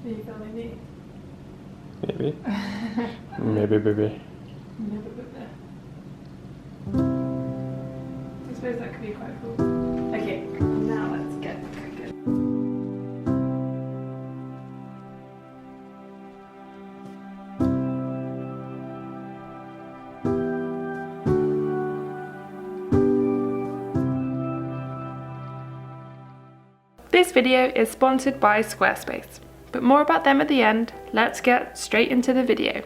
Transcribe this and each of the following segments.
Are you filming me? Maybe. Maybe, baby. Never put there. I suppose that could be quite cool. Okay, now let's get cooking. This video is sponsored by Squarespace, but more about them at the end. Let's get straight into the video.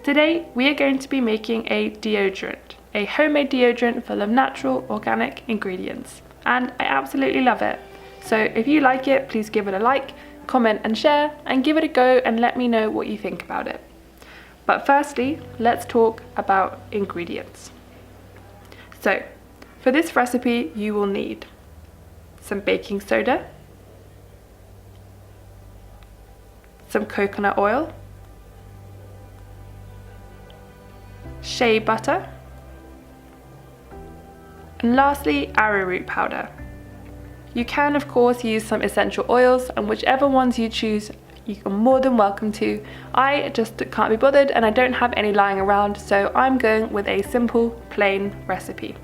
Today we are going to be making a deodorant, a homemade deodorant full of natural organic ingredients, and I absolutely love it. So if you like it, please give it a like, comment and share, and give it a go and let me know what you think about it. But firstly, let's talk about ingredients. So for this recipe you will need some baking soda, some coconut oil, shea butter, and lastly arrowroot powder. You can of course use some essential oils, and whichever ones you choose you are more than welcome to. I just can't be bothered and I don't have any lying around, so I'm going with a simple plain recipe.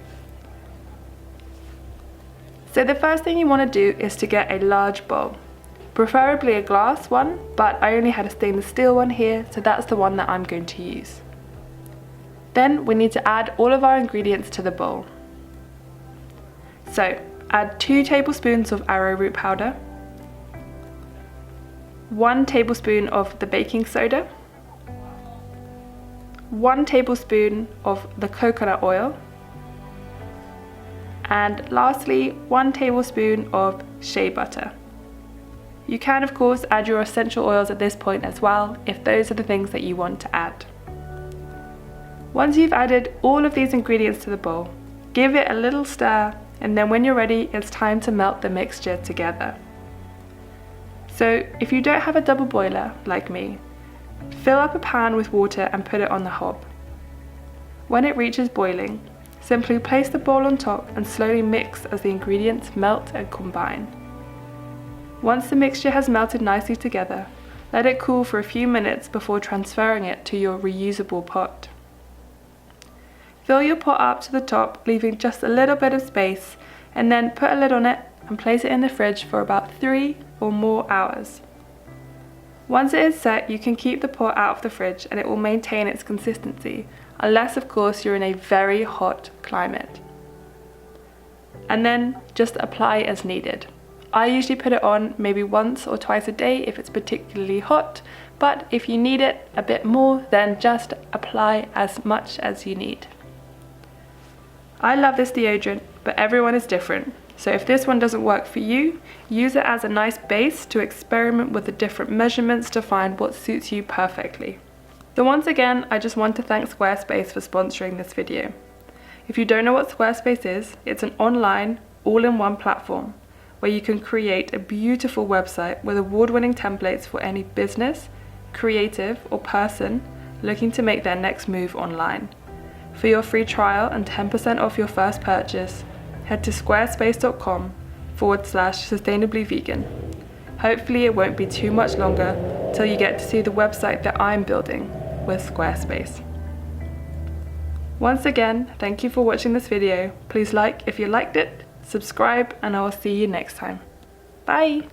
So the first thing you want to do is to get a large bowl, preferably a glass one, but I only had a stainless steel one here, so that's the one that I'm going to use. Then we need to add all of our ingredients to the bowl. So add 2 tablespoons of arrowroot powder, 1 tablespoon of the baking soda, 1 tablespoon of the coconut oil, and lastly 1 tablespoon of shea butter. You can of course add your essential oils at this point as well, if those are the things that you want to add. Once you've added all of these ingredients to the bowl, give it a little stir, and then when you're ready, it's time to melt the mixture together. So if you don't have a double boiler like me, fill up a pan with water and put it on the hob. When it reaches boiling, simply place the bowl on top and slowly mix as the ingredients melt and combine. Once the mixture has melted nicely together, let it cool for a few minutes before transferring it to your reusable pot. Fill your pot up to the top, leaving just a little bit of space, and then put a lid on it and place it in the fridge for about 3 or more hours. Once it is set, you can keep the pot out of the fridge and it will maintain its consistency, unless of course you're in a very hot climate. And then just apply as needed. I usually put it on maybe once or twice a day if it's particularly hot, but if you need it a bit more, then just apply as much as you need. I love this deodorant, but everyone is different. So if this one doesn't work for you, use it as a nice base to experiment with the different measurements to find what suits you perfectly. So once again, I just want to thank Squarespace for sponsoring this video. If you don't know what Squarespace is, it's an online, all-in-one platform where you can create a beautiful website with award-winning templates for any business, creative, or person looking to make their next move online. For your free trial and 10% off your first purchase, head to squarespace.com/sustainablyvegan. Hopefully it won't be too much longer till you get to see the website that I'm building with Squarespace. Once again, thank you for watching this video. Please like if you liked it, subscribe, and I will see you next time. Bye!